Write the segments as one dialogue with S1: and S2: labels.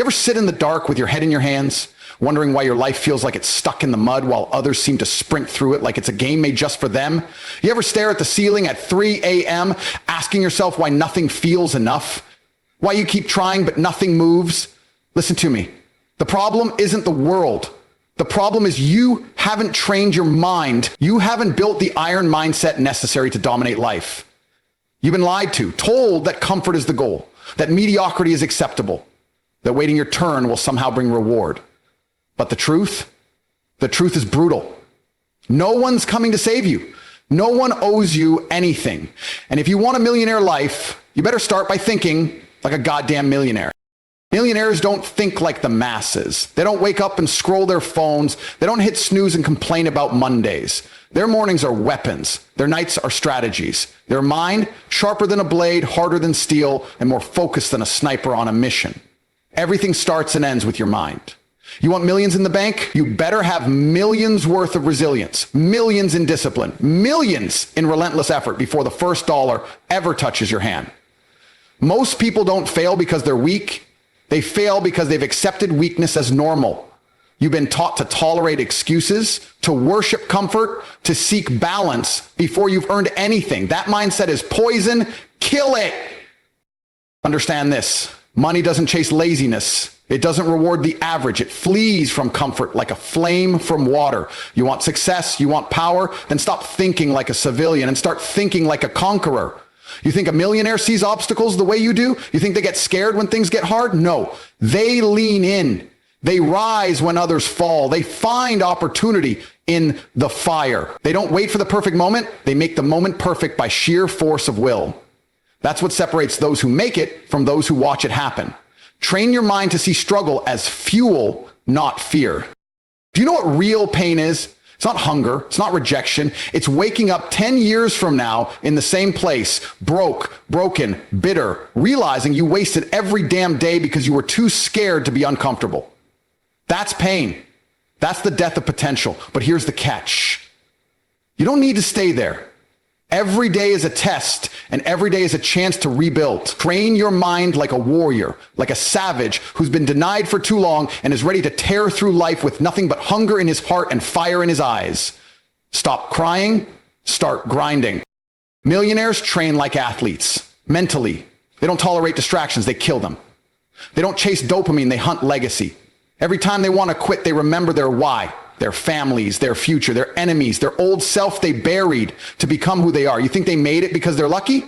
S1: You ever sit in the dark with your head in your hands, wondering why your life feels like it's stuck in the mud while others seem to sprint through it like it's a game made just for them? You ever stare at the ceiling at 3 a.m., asking yourself why nothing feels enough? Why you keep trying but nothing moves? Listen to me. The problem isn't the world. The problem is you haven't trained your mind. You haven't built the iron mindset necessary to dominate life. You've been lied to, told that comfort is the goal, that mediocrity is acceptable, that waiting your turn will somehow bring reward. But the truth is brutal. No one's coming to save you. No one owes you anything. And if you want a millionaire life, you better start by thinking like a goddamn millionaire. Millionaires don't think like the masses. They don't wake up and scroll their phones. They don't hit snooze and complain about Mondays. Their mornings are weapons. Their nights are strategies. Their mind, sharper than a blade, harder than steel, and more focused than a sniper on a mission. Everything starts and ends with your mind. You want millions in the bank? You better have millions worth of resilience, millions in discipline, millions in relentless effort before the first dollar ever touches your hand. Most people don't fail because they're weak. They fail because they've accepted weakness as normal. You've been taught to tolerate excuses, to worship comfort, to seek balance before you've earned anything. That mindset is poison. Kill it. Understand this. Money doesn't chase laziness. It doesn't reward the average. It flees from comfort like a flame from water. You want success, you want power, then stop thinking like a civilian and start thinking like a conqueror. You think a millionaire sees obstacles the way you do? You think they get scared when things get hard? No, they lean in. They rise when others fall. They find opportunity in the fire. They don't wait for the perfect moment. They make the moment perfect by sheer force of will. That's what separates those who make it from those who watch it happen. Train your mind to see struggle as fuel, not fear. Do you know what real pain is? It's not hunger. It's not rejection. It's waking up 10 years from now in the same place, broken, bitter, realizing you wasted every damn day because you were too scared to be uncomfortable. That's pain. That's the death of potential. But here's the catch. You don't need to stay there. Every day is a test, and every day is a chance to rebuild. Train your mind like a warrior, like a savage who's been denied for too long and is ready to tear through life with nothing but hunger in his heart and fire in his eyes. Stop crying, start grinding. Millionaires train like athletes, mentally. They don't tolerate distractions, they kill them. They don't chase dopamine, they hunt legacy. Every time they want to quit, they remember their why. Their families, their future, their enemies, their old self they buried to become who they are. You think they made it because they're lucky?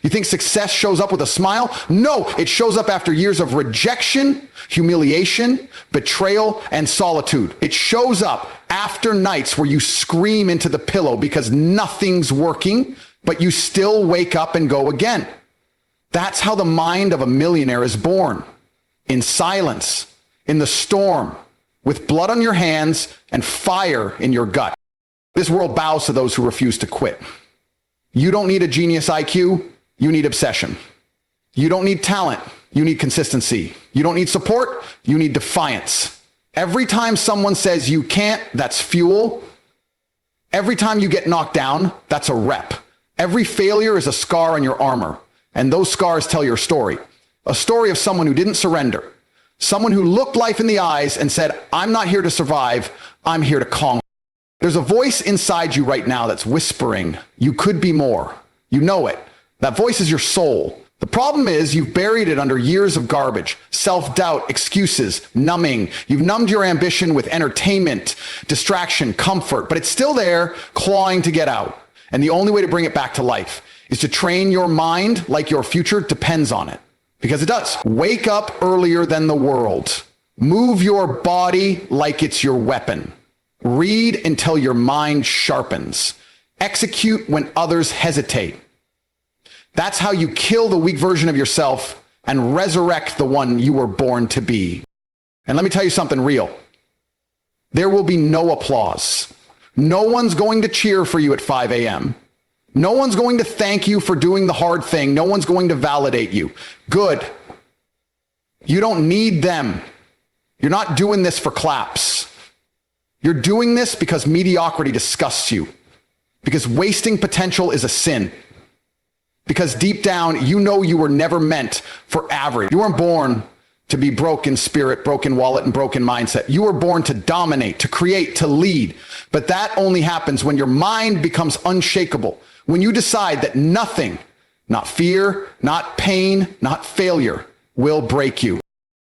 S1: You think success shows up with a smile? No, it shows up after years of rejection, humiliation, betrayal, and solitude. It shows up after nights where you scream into the pillow because nothing's working, but you still wake up and go again. That's how the mind of a millionaire is born. In silence, in the storm, with blood on your hands and fire in your gut. This world bows to those who refuse to quit. You don't need a genius IQ, you need obsession. You don't need talent, you need consistency. You don't need support, you need defiance. Every time someone says you can't, that's fuel. Every time you get knocked down, that's a rep. Every failure is a scar on your armor, and those scars tell your story. A story of someone who didn't surrender. Someone who looked life in the eyes and said, I'm not here to survive, I'm here to conquer. There's a voice inside you right now that's whispering, you could be more. You know it. That voice is your soul. The problem is you've buried it under years of garbage, self-doubt, excuses, numbing. You've numbed your ambition with entertainment, distraction, comfort, but it's still there, clawing to get out. And the only way to bring it back to life is to train your mind like your future depends on it. Because it does. Wake up earlier than the world. Move your body like it's your weapon. Read until your mind sharpens. Execute when others hesitate. That's how you kill the weak version of yourself and resurrect the one you were born to be. And let me tell you something real. There will be no applause. No one's going to cheer for you at 5 a.m. No one's going to thank you for doing the hard thing. No one's going to validate you. Good. You don't need them. You're not doing this for claps. You're doing this because mediocrity disgusts you. Because wasting potential is a sin. Because deep down, you know you were never meant for average. You weren't born to be broke in spirit, broken wallet, and broken mindset. You were born to dominate, to create, to lead. But that only happens when your mind becomes unshakable. When you decide that nothing, not fear, not pain, not failure, will break you.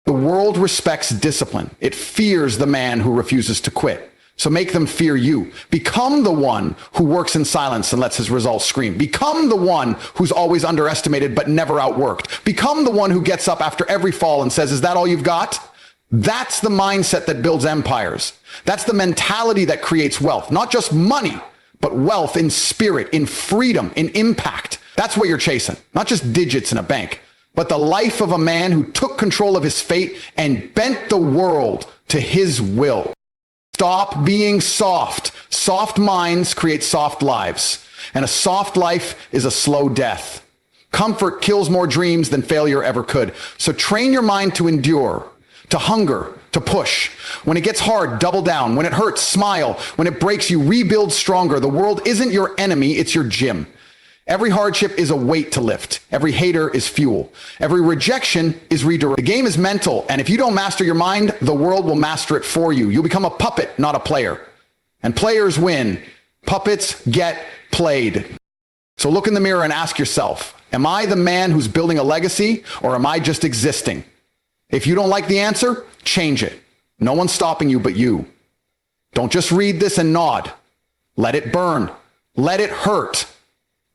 S1: The world respects discipline. It fears the man who refuses to quit. So make them fear you. Become the one who works in silence and lets his results scream. Become the one who's always underestimated but never outworked. Become the one who gets up after every fall and says, "Is that all you've got?" That's the mindset that builds empires. That's the mentality that creates wealth. Not just money, but wealth in spirit, in freedom, in impact. That's what you're chasing. Not just digits in a bank, but the life of a man who took control of his fate and bent the world to his will. Stop being soft. Soft minds create soft lives, and a soft life is a slow death. Comfort kills more dreams than failure ever could. So train your mind to endure, to hunger, to push. When it gets hard, double down. When it hurts, smile. When it breaks you, rebuild stronger. The world isn't your enemy, it's your gym. Every hardship is a weight to lift. Every hater is fuel. Every rejection is redirect. The game is mental, and if you don't master your mind, the world will master it for you. You'll become a puppet, not a player. And players win. Puppets get played. So look in the mirror and ask yourself, am I the man who's building a legacy, or am I just existing? If you don't like the answer, change it. No one's stopping you but you. Don't just read this and nod. Let it burn. Let it hurt.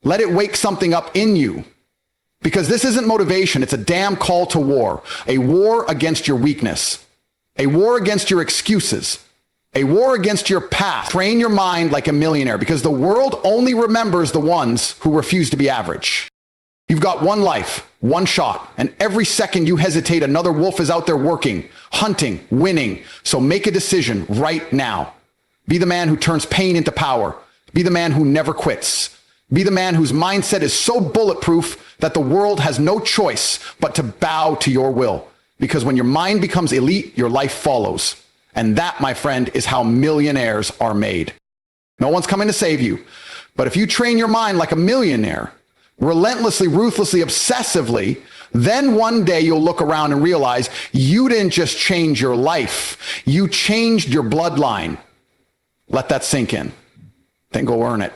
S1: Let it wake something up in you. Because this isn't motivation, it's a damn call to war. A war against your weakness. A war against your excuses. A war against your past. Train your mind like a millionaire, because the world only remembers the ones who refuse to be average. You've got one life, one shot, and every second you hesitate, another wolf is out there working, hunting, winning. So make a decision right now. Be the man who turns pain into power. Be the man who never quits. Be the man whose mindset is so bulletproof that the world has no choice but to bow to your will. Because when your mind becomes elite, your life follows. And that, my friend, is how millionaires are made. No one's coming to save you. But if you train your mind like a millionaire, relentlessly, ruthlessly, obsessively, then one day you'll look around and realize you didn't just change your life. You changed your bloodline. Let that sink in. Then go earn it.